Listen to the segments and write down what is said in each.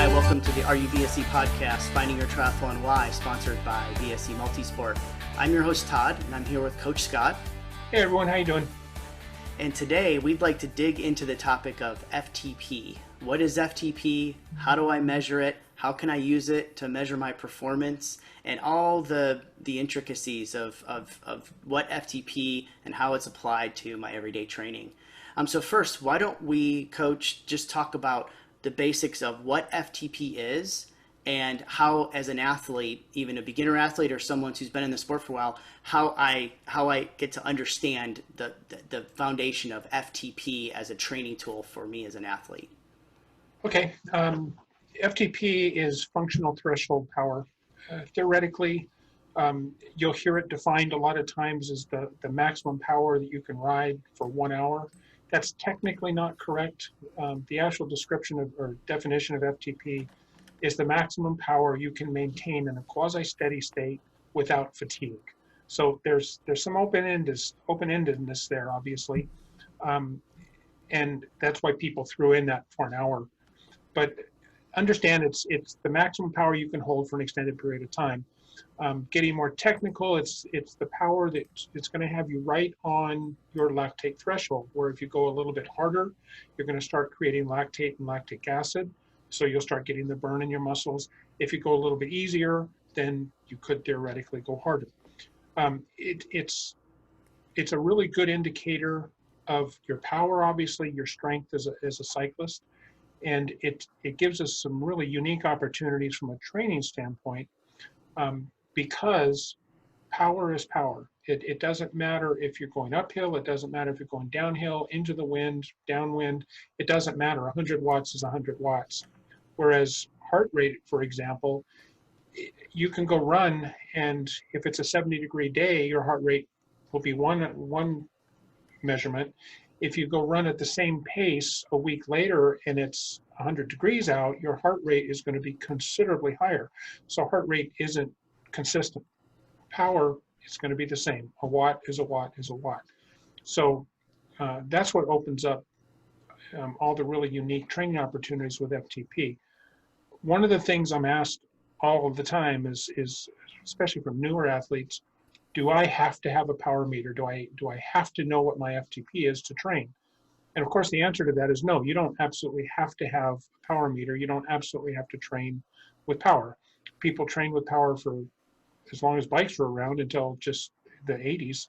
Hi, welcome to the RUVSE podcast, Finding Your Triathlon Why, sponsored by VSE Multisport. I'm your host, Todd, and I'm here with Coach Scott. Hey everyone, how you doing? And today we'd like to dig into the topic of FTP. What is FTP? How do I measure it? How can I use it to measure my performance? And all the intricacies of what FTP and how it's applied to my everyday training. So first, why don't we, Coach, just talk about the basics of what FTP is and how, as an athlete, even a beginner athlete or someone who's been in the sport for a while, how I get to understand the foundation of FTP as a training tool for me as an athlete. Okay, FTP is functional threshold power. Theoretically, you'll hear it defined a lot of times as the maximum power that you can ride for 1 hour. That's technically not correct. The actual description or definition of FTP is the maximum power you can maintain in a quasi-steady state without fatigue. So there's some open-endedness there, obviously, and that's why people threw in that for an hour. But understand it's the maximum power you can hold for an extended period of time. Getting more technical, it's the power that it's going to have you right on your lactate threshold, where if you go a little bit harder, you're going to start creating lactate and lactic acid, so you'll start getting the burn in your muscles. If you go a little bit easier, then you could theoretically go harder. It's a really good indicator of your power, obviously, your strength as a cyclist, and it gives us some really unique opportunities from a training standpoint. Because power is power. It doesn't matter if you're going uphill, it doesn't matter if you're going downhill, into the wind, downwind, it doesn't matter. 100 watts is 100 watts. Whereas heart rate, for example, you can go run, and if it's a 70-degree day, your heart rate will be one measurement. If you go run at the same pace a week later and it's 100 degrees out, your heart rate is going to be considerably higher. So heart rate isn't consistent. Power is going to be the same. A watt is a watt is a watt. So that's what opens up all the really unique training opportunities with FTP. One of the things I'm asked all of the time is especially from newer athletes, do I have to have a power meter? Do I have to know what my FTP is to train? And of course, the answer to that is no. You don't absolutely have to have a power meter. You don't absolutely have to train with power. People train with power for as long as bikes were around until just the 80s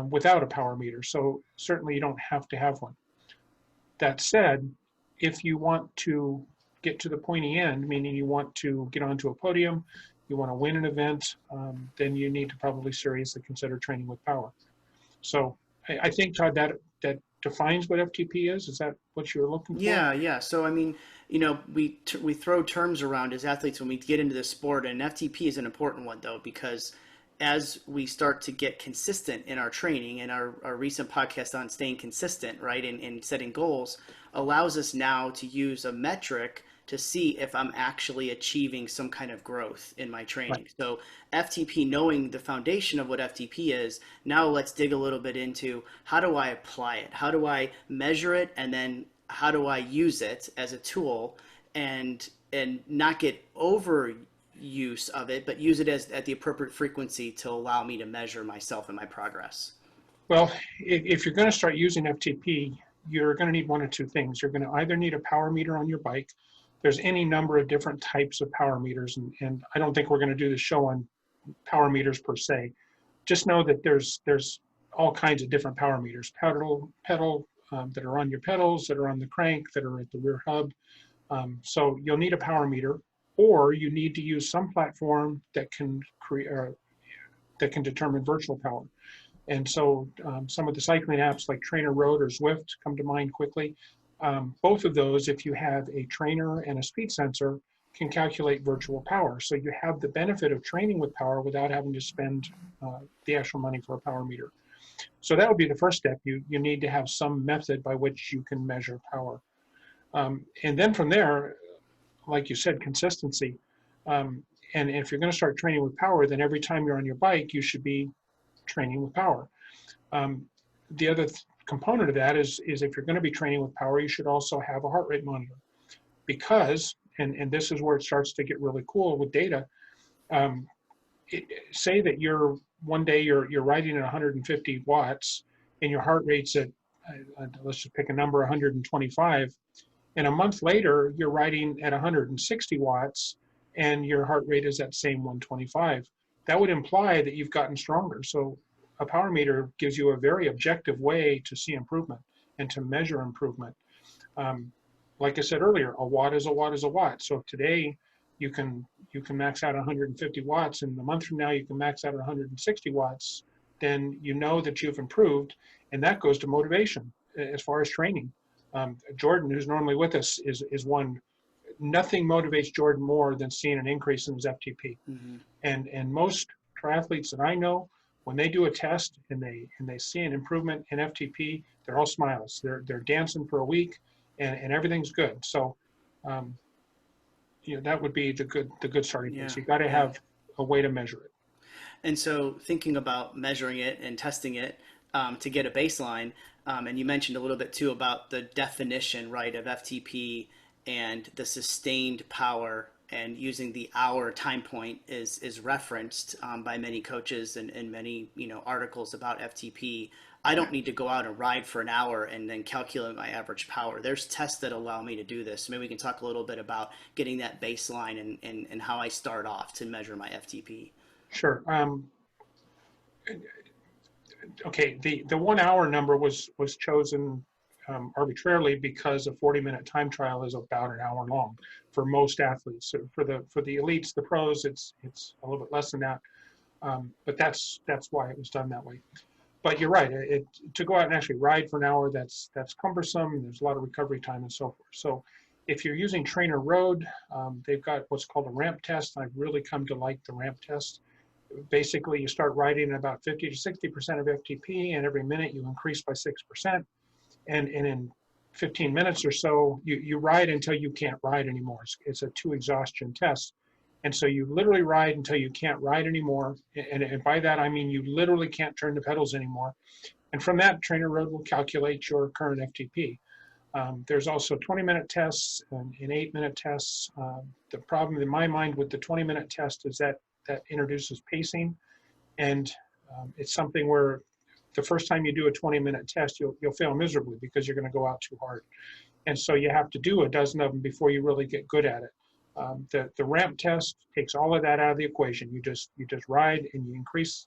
without a power meter. So certainly you don't have to have one. That said, if you want to get to the pointy end, meaning you want to get onto a podium, you want to win an event, then you need to probably seriously consider training with power. So I think, Todd, that defines what FTP is. Is that what you're looking for? Yeah. So, I mean, we throw terms around as athletes when we get into the sport, and FTP is an important one, though, because as we start to get consistent in our training, and our recent podcast on staying consistent, right, and setting goals, allows us now to use a metric to see if I'm actually achieving some kind of growth in my training. Right. So FTP, knowing the foundation of what FTP is, now let's dig a little bit into how do I apply it? How do I measure it? And then how do I use it as a tool and not get overuse of it, but use it at the appropriate frequency to allow me to measure myself and my progress? Well, if you're going to start using FTP, you're going to need one of two things. You're going to either need a power meter on your bike. There's any number of different types of power meters, and I don't think we're going to do the show on power meters per se. Just know that there's all kinds of different power meters. Pedal that are on your pedals, that are on the crank, that are at the rear hub. So you'll need a power meter, or you need to use some platform that can determine virtual power. And so some of the cycling apps like Trainer Road or Zwift come to mind quickly. Both of those, if you have a trainer and a speed sensor, can calculate virtual power. So you have the benefit of training with power without having to spend the actual money for a power meter. So that would be the first step. You need to have some method by which you can measure power. And then from there, like you said, consistency. And if you're going to start training with power, then every time you're on your bike, you should be training with power. The other component of that is if you're going to be training with power, you should also have a heart rate monitor, because and this is where it starts to get really cool with data. Um, Say that one day you're riding at 150 watts and your heart rate's at, let's just pick a number, 125, and a month later you're riding at 160 watts and your heart rate is that same 125. That would imply that you've gotten stronger. So a power meter gives you a very objective way to see improvement and to measure improvement. Um, like I said earlier, a watt is a watt is a watt. So if today you can max out 150 watts, and a month from now you can max out 160 watts, then you know that you've improved, and that goes to motivation as far as training. Jordan, who's normally with us, is one. Nothing motivates Jordan more than seeing an increase in his FTP. Mm-hmm. And most triathletes that I know, when they do a test and they see an improvement in FTP, they're all smiles. They're dancing for a week, and everything's good. So, that would be the good starting Yeah, place. You got to yeah. have a way to measure it. And so thinking about measuring it and testing it to get a baseline, and you mentioned a little bit too about the definition, right, of FTP and the sustained power, and using the hour time point is referenced by many coaches and many articles about FTP. I don't need to go out and ride for an hour and then calculate my average power. There's tests that allow me to do this. Maybe we can talk a little bit about getting that baseline and how I start off to measure my FTP. Sure. Okay. The 1 hour number was chosen arbitrarily because a 40-minute time trial is about an hour long for most athletes. So for the elites, the pros, it's a little bit less than that. But that's why it was done that way. But you're right. To go out and actually ride for an hour, that's cumbersome. There's a lot of recovery time and so forth. So if you're using Trainer Road, they've got what's called a ramp test. I've really come to like the ramp test. Basically, you start riding at about 50 to 60% of FTP, and every minute you increase by 6%. And in 15 minutes or so, you ride until you can't ride anymore. It's a 2 exhaustion test. And so you literally ride until you can't ride anymore. And by that, I mean you literally can't turn the pedals anymore. And from that, Trainer Road will calculate your current FTP. There's also 20-minute tests and 8-minute tests. The problem in my mind with the 20-minute test is that introduces pacing. And it's something where the first time you do a 20-minute test, you'll fail miserably because you're going to go out too hard. And so you have to do a dozen of them before you really get good at it. The ramp test takes all of that out of the equation. You just ride and you increase.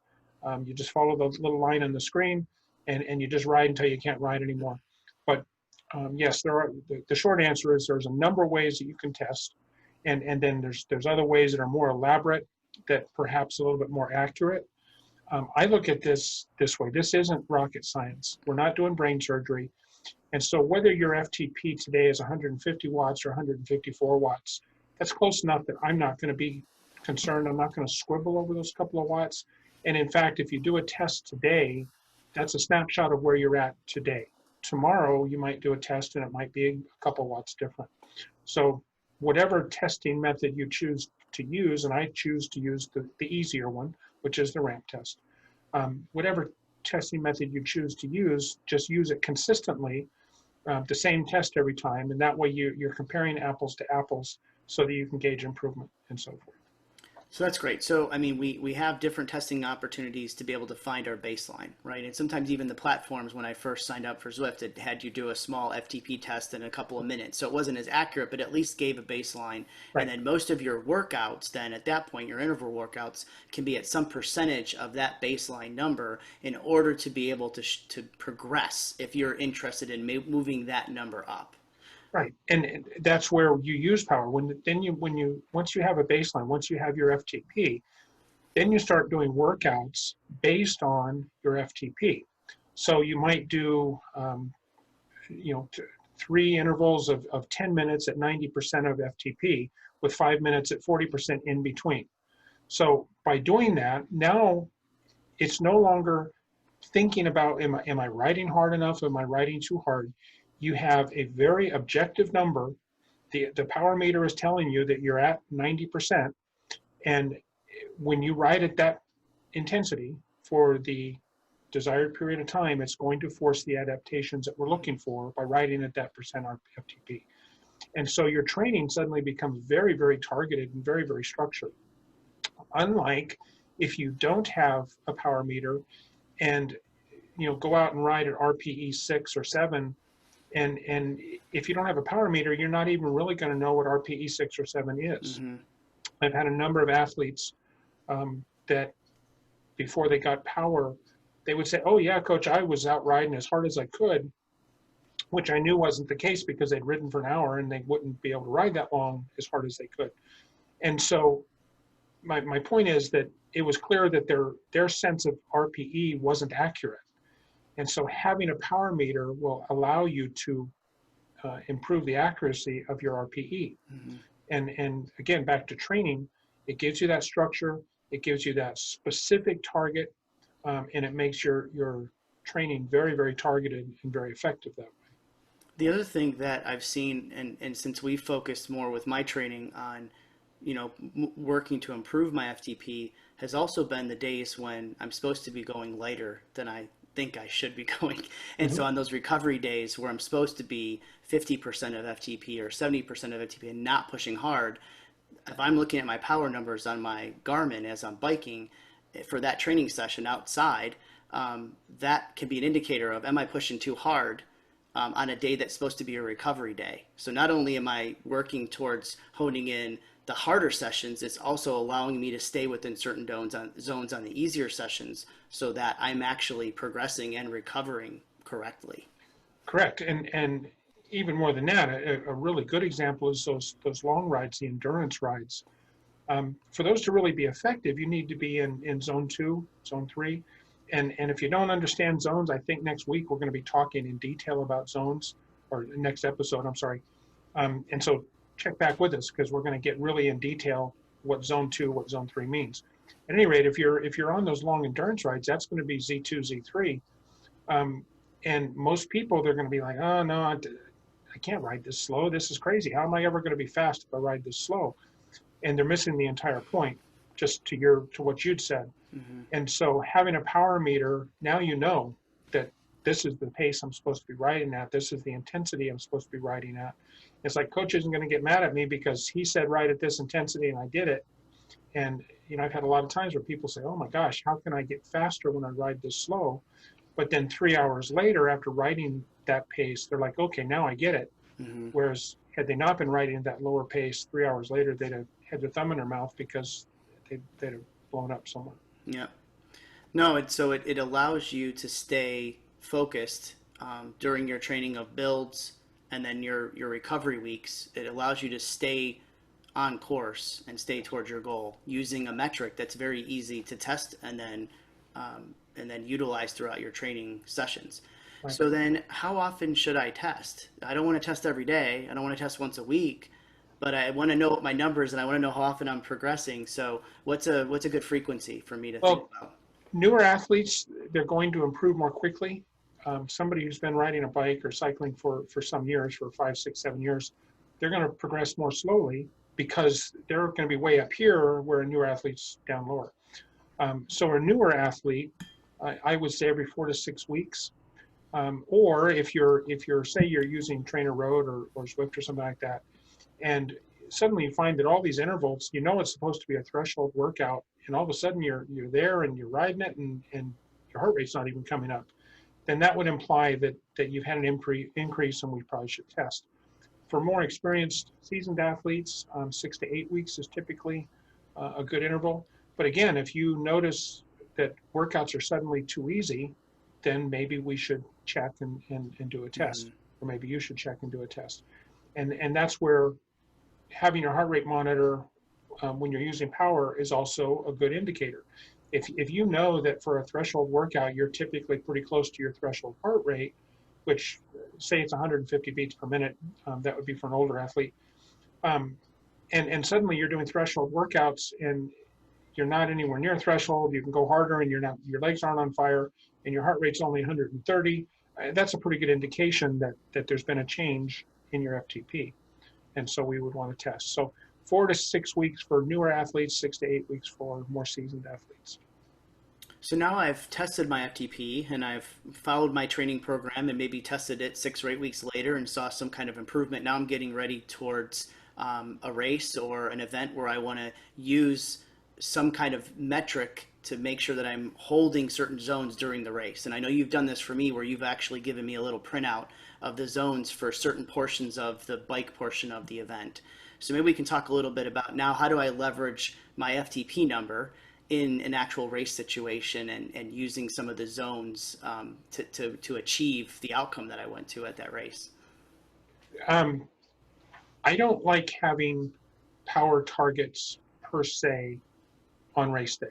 You just follow the little line on the screen, and you just ride until you can't ride anymore. But yes, the short answer is there's a number of ways that you can test, and then there's other ways that are more elaborate, that perhaps a little bit more accurate. I look at this way. This isn't rocket science. We're not doing brain surgery. And so whether your FTP today is 150 watts or 154 watts, that's close enough that I'm not going to be concerned. I'm not going to squibble over those couple of watts. And in fact, if you do a test today, that's a snapshot of where you're at today. Tomorrow, you might do a test and it might be a couple watts different. So whatever testing method you choose to use, and I choose to use the easier one, which is the ramp test. Whatever testing method you choose to use, just use it consistently, the same test every time, and that way you're comparing apples to apples so that you can gauge improvement and so forth. So that's great. So, I mean, we have different testing opportunities to be able to find our baseline, right? And sometimes even the platforms, when I first signed up for Zwift, it had you do a small FTP test in a couple of minutes. So it wasn't as accurate, but at least gave a baseline. Right. And then most of your workouts, then at that point, your interval workouts can be at some percentage of that baseline number in order to be able to progress if you're interested in moving that number up. Right, and that's where you use power. Once you have a baseline, once you have your FTP, then you start doing workouts based on your FTP. So you might do, 3 intervals of 10 minutes at 90% of FTP with 5 minutes at 40% in between. So by doing that, now it's no longer thinking about, am I riding hard enough? Am I riding too hard? You have a very objective number. The power meter is telling you that you're at 90%. And when you ride at that intensity for the desired period of time, it's going to force the adaptations that we're looking for by riding at that percent FTP. And so your training suddenly becomes very, very targeted and very, very structured. Unlike if you don't have a power meter and go out and ride at RPE 6 or 7, and if you don't have a power meter, you're not even really going to know what RPE 6 or 7 is. Mm-hmm. I've had a number of athletes that before they got power, they would say, "Oh yeah, coach, I was out riding as hard as I could," which I knew wasn't the case because they'd ridden for an hour and they wouldn't be able to ride that long as hard as they could. And so my point is that it was clear that their sense of RPE wasn't accurate. And so having a power meter will allow you to improve the accuracy of your RPE. Mm-hmm. And again, back to training, it gives you that structure, it gives you that specific target, and it makes your training very, very targeted and very effective that way. The other thing that I've seen, and since we focused more with my training on, working to improve my FTP, has also been the days when I'm supposed to be going lighter than I think I should be going. And Mm-hmm. so on those recovery days where I'm supposed to be 50% of FTP or 70% of FTP and not pushing hard, if I'm looking at my power numbers on my Garmin as I'm biking for that training session outside, that can be an indicator of, am I pushing too hard on a day that's supposed to be a recovery day? So not only am I working towards honing in the harder sessions, it's also allowing me to stay within certain zones on the easier sessions so that I'm actually progressing and recovering correctly. Correct. And even more than that, a really good example is those long rides, the endurance rides. For those to really be effective, you need to be in zone 2, zone 3. And if you don't understand zones, I think next week we're going to be talking in detail about zones, or next episode, I'm sorry. And so check back with us because we're going to get really in detail what zone 2, what zone 3 means. At any rate, if you're on those long endurance rides, that's going to be Z2, Z3. And most people, they're going to be like, oh no, I can't ride this slow. This is crazy. How am I ever going to be fast if I ride this slow? And they're missing the entire point, just to what you'd said. Mm-hmm. And so having a power meter, now you know that this is the pace I'm supposed to be riding at. This is the intensity I'm supposed to be riding at. It's like coach isn't going to get mad at me because he said ride at this intensity and I did it. And I've had a lot of times where people say, oh my gosh, how can I get faster when I ride this slow? But then 3 hours later, after riding that pace, they're like, okay, now I get it. Mm-hmm. Whereas had they not been riding at that lower pace, 3 hours later, they'd have had their thumb in their mouth because they'd have blown up somewhere. Yeah. No, it allows you to stay focused during your training of builds and then your recovery weeks. It allows you to stay on course and stay towards your goal using a metric that's very easy to test and then utilize throughout your training sessions. Right. So then, how often should I test? I don't want to test every day. I don't want to test once a week, but I want to know what my numbers and I want to know how often I'm progressing. So what's a good frequency for me to think about? Newer athletes, they're going to improve more quickly. Somebody who's been riding a bike or cycling for some years, for 5, 6, 7 years, they're going to progress more slowly because they're going to be way up here where a newer athlete's down lower. So a newer athlete, I would say every 4 to 6 weeks. Or if you're say you're using Trainer Road or Zwift or something like that, and suddenly you find that all these intervals, it's supposed to be a threshold workout, and all of a sudden you're there and you're riding it and your heart rate's not even coming up, then that would imply that you've had an increase and we probably should test. For more experienced seasoned athletes, 6 to 8 weeks is typically a good interval. But again, if you notice that workouts are suddenly too easy, then maybe we should check and do a test, Mm-hmm. or maybe you should check and do a test. And that's where having your heart rate monitor when you're using power is also a good indicator. If you know that for a threshold workout, you're typically pretty close to your threshold heart rate, which say it's 150 beats per minute, that would be for an older athlete. And suddenly you're doing threshold workouts and you're not anywhere near threshold, you can go harder and your legs aren't on fire and your heart rate's only 130, that's a pretty good indication that there's been a change in your FTP. And so we would want to test. So 4 to 6 weeks for newer athletes, 6 to 8 weeks for more seasoned athletes. So now I've tested my FTP and I've followed my training program and maybe tested it 6 or 8 weeks later and saw some kind of improvement. Now I'm getting ready towards a race or an event where I want to use some kind of metric to make sure that I'm holding certain zones during the race. And I know you've done this for me where you've actually given me a little printout of the zones for certain portions of the bike portion of the event. So maybe we can talk a little bit about now how do I leverage my FTP number in an actual race situation and using some of the zones to achieve the outcome that I went to at that race. Um, I don't like having power targets per se on race day.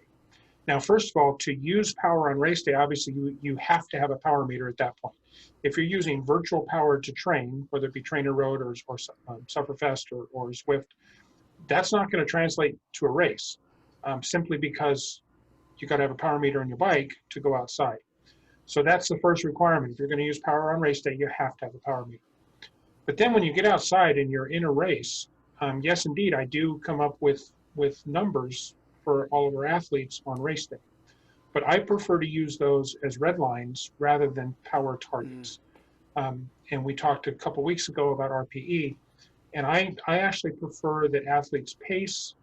Now, first of all, to use power on race day, obviously you have to have a power meter at that point. If you're using virtual power to train, whether it be Trainer Road or Sufferfest or Swift, that's not going to translate to a race simply because you got to have a power meter on your bike to go outside. So that's the first requirement. If you're going to use power on race day, you have to have a power meter. But then when you get outside and you're in a race, yes, indeed, I do come up with numbers for all of our athletes on race day. But I prefer to use those as red lines rather than power targets. And we talked a couple weeks ago about RPE, and I actually prefer that athletes pace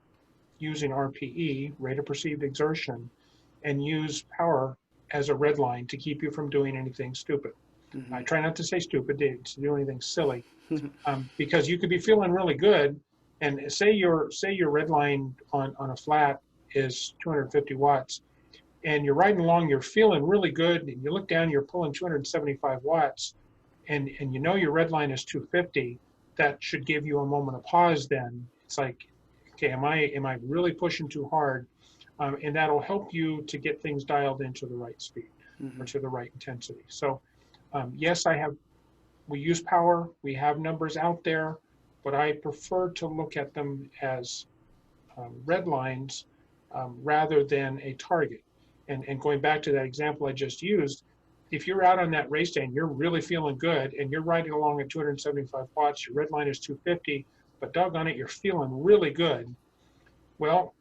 using RPE, rate of perceived exertion, and use power as a red line to keep you from doing anything stupid. I try not to say stupid, to do anything silly, because you could be feeling really good, and say your red line on a flat is 250 watts, and you're riding along, you're feeling really good, and you look down, you're pulling 275 watts, and you know your red line is 250. That should give you a moment of pause. Then it's like, okay, am I really pushing too hard? And that'll help you to get things dialed into the right speed or to the right intensity. So yes, we use power, we have numbers out there, but I prefer to look at them as red lines rather than a target. And going back to that example I just used, if you're out on that race day and you're really feeling good and you're riding along at 275 watts, your red line is 250, but doggone it, you're feeling really good. Well,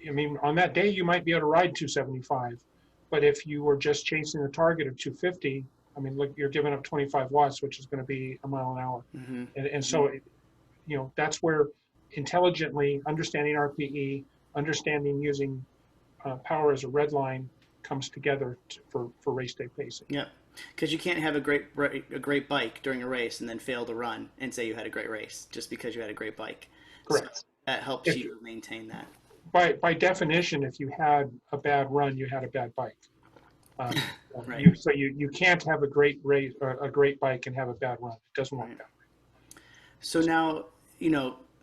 I mean, on that day, you might be able to ride 275, but if you were just chasing a target of 250, I mean, look, you're giving up 25 watts, which is going to be a mile an hour. And so, that's where intelligently understanding RPE, understanding using power as a red line comes together for race day pacing. Yeah, because you can't have a great bike during a race and then fail to run and say you had a great race just because you had a great bike. Correct. So that helps you maintain that. By definition, if you had a bad run, you had a bad bike. Right. You can't have a great race, a great bike, and have a bad run. It doesn't work that way. So now,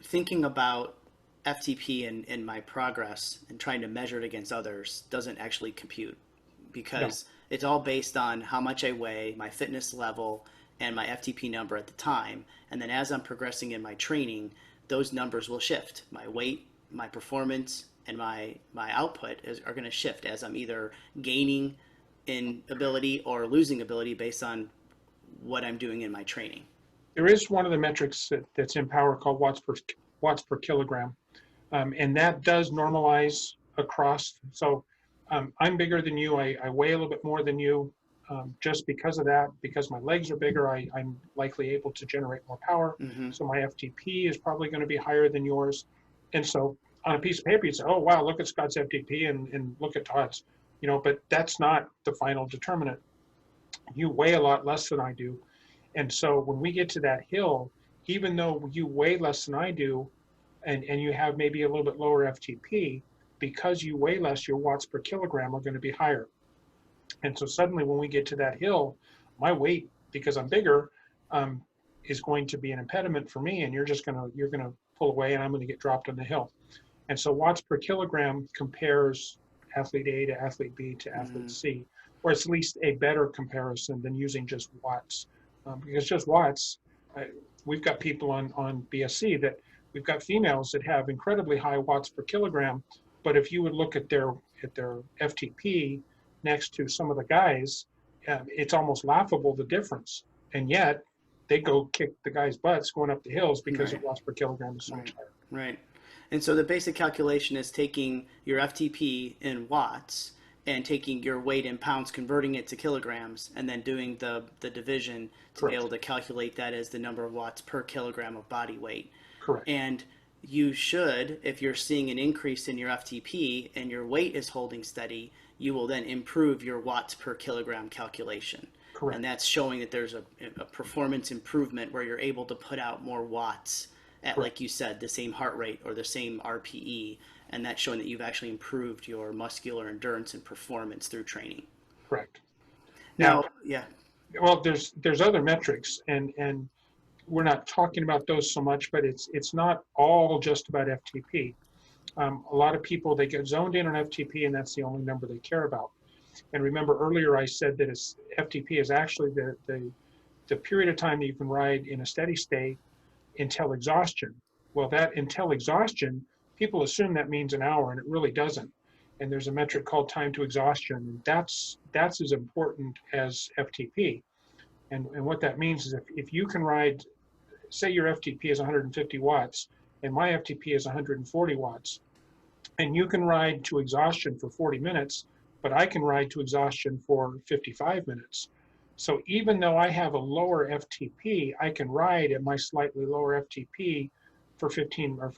thinking about FTP and my progress and trying to measure it against others doesn't actually compute because it's all based on how much I weigh, my fitness level, and my FTP number at the time. And then as I'm progressing in my training, those numbers will shift. My weight, my performance, and my output are going to shift as I'm either gaining in ability or losing ability based on what I'm doing in my training. There is one of the metrics that's in power called watts per kilogram, and that does normalize across. So I'm bigger than you. I weigh a little bit more than you. Just because of that, because my legs are bigger, I'm likely able to generate more power. So my FTP is probably going to be higher than yours. And so on a piece of paper, you say, oh, wow, look at Scott's FTP and look at Todd's, but that's not the final determinant. You weigh a lot less than I do. And so when we get to that hill, even though you weigh less than I do, and you have maybe a little bit lower FTP, because you weigh less, your watts per kilogram are going to be higher. And so suddenly when we get to that hill, my weight, because I'm bigger, is going to be an impediment for me, and you're going to pull away, and I'm going to get dropped on the hill. And so watts per kilogram compares athlete A to athlete B to athlete C, or it's at least a better comparison than using just watts. Because just watts, we've got people on BSC that we've got females that have incredibly high watts per kilogram, but if you would look at their FTP next to some of the guys, it's almost laughable, the difference. And yet they go kick the guys' butts going up the hills because the watts per kilogram is so much higher. Right. And so the basic calculation is taking your FTP in watts and taking your weight in pounds, converting it to kilograms, and then doing the division to be Correct. able to calculate that as the number of watts per kilogram of body weight. Correct. And you should, if you're seeing an increase in your FTP and your weight is holding steady, you will then improve your watts per kilogram calculation. Correct. And that's showing that there's a performance improvement where you're able to put out more watts at, Correct. like you said, the same heart rate or the same RPE. And that's showing that you've actually improved your muscular endurance and performance through training. Correct. Now, yeah. Well, there's other metrics, and we're not talking about those so much, but it's not all just about FTP. A lot of people, they get zoned in on FTP, and that's the only number they care about. And remember earlier I said that FTP is actually the period of time that you can ride in a steady state until exhaustion. Well, that until exhaustion, people assume that means an hour, and it really doesn't. And there's a metric called time to exhaustion, and that's as important as FTP. And what that means is if you can ride, say your FTP is 150 watts, and my FTP is 140 watts, and you can ride to exhaustion for 40 minutes, but I can ride to exhaustion for 55 minutes. So even though I have a lower FTP, I can ride at my slightly lower FTP for 15 or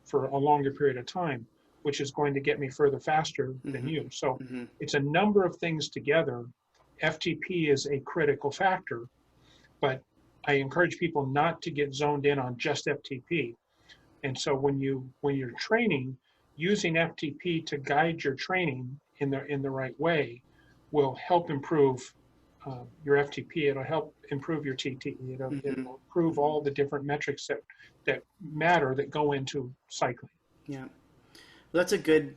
for a longer period of time, which is going to get me further faster than you. So it's a number of things together. FTP is a critical factor, but I encourage people not to get zoned in on just FTP. And so when you're training, using FTP to guide your training in the right way will help improve your FTP. It'll help improve your TT. It'll improve all the different metrics that matter that go into cycling. Yeah, well, that's a good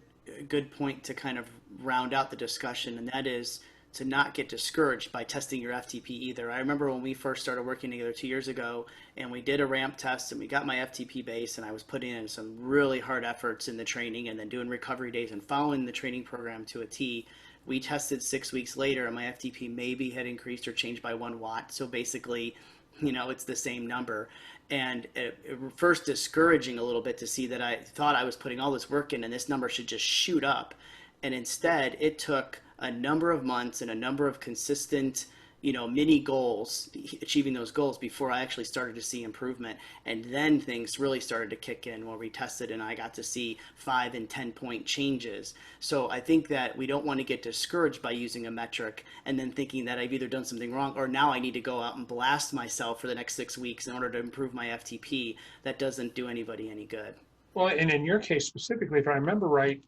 point to kind of round out the discussion, and that is to not get discouraged by testing your FTP either. I remember when we first started working together 2 years ago, and we did a ramp test, and we got my FTP base, and I was putting in some really hard efforts in the training, and then doing recovery days and following the training program to a T. We tested 6 weeks later, and my FTP maybe had increased or changed by 1 watt. So basically, it's the same number. And it first discouraging a little bit to see that I thought I was putting all this work in and this number should just shoot up. And instead, it took a number of months and a number of consistent, mini goals, achieving those goals before I actually started to see improvement. And then things really started to kick in where we tested and I got to see 5 and 10 point changes. So I think that we don't want to get discouraged by using a metric and then thinking that I've either done something wrong or now I need to go out and blast myself for the next 6 weeks in order to improve my FTP. That doesn't do anybody any good. Well, and in your case specifically, if I remember right,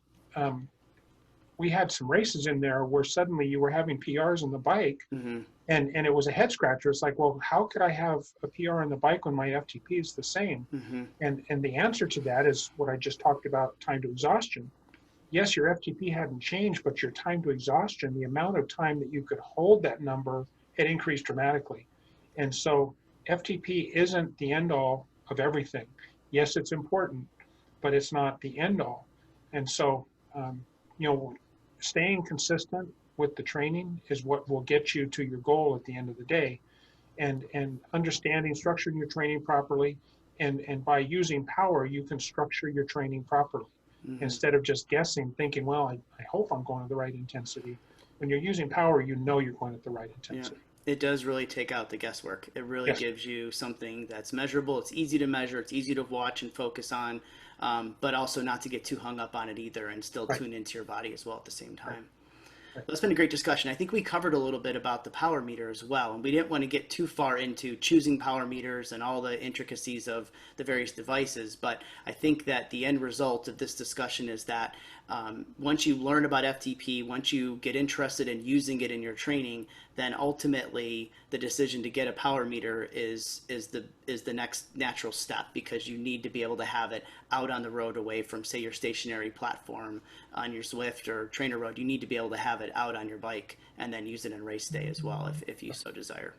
we had some races in there where suddenly you were having PRs on the bike, and it was a head scratcher. It's like, well, how could I have a PR on the bike when my FTP is the same? And the answer to that is what I just talked about, time to exhaustion. Yes, your FTP hadn't changed, but your time to exhaustion, the amount of time that you could hold that number had increased dramatically. And so FTP isn't the end all of everything. Yes, it's important, but it's not the end all. And so, staying consistent with the training is what will get you to your goal at the end of the day, and understanding, structuring your training properly, and by using power, you can structure your training properly instead of just guessing, thinking, well, I hope I'm going at the right intensity. When you're using power, you're going at the right intensity. Yeah. It does really take out the guesswork. It really gives you something that's measurable. It's easy to measure. It's easy to watch and focus on. But also not to get too hung up on it either and still tune into your body as well at the same time. Well, it's been a great discussion. I think we covered a little bit about the power meter as well, and we didn't want to get too far into choosing power meters and all the intricacies of the various devices, but I think that the end result of this discussion is that once you learn about FTP, once you get interested in using it in your training, then ultimately the decision to get a power meter is the next natural step, because you need to be able to have it out on the road away from, say, your stationary platform on your Zwift or trainer road. You need to be able to have it out on your bike and then use it in race day as well if you so desire.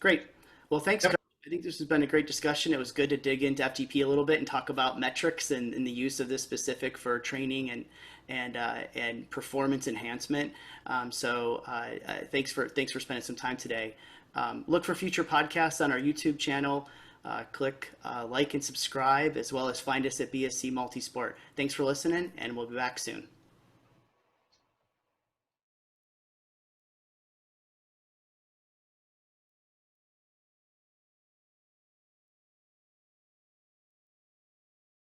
Great. Well, thanks, guys. I think this has been a great discussion. It was good to dig into FTP a little bit and talk about metrics and the use of this specific for training and performance enhancement. Thanks for spending some time today. Look for future podcasts on our YouTube channel. Click like and subscribe, as well as find us at BSC Multisport. Thanks for listening, and we'll be back soon.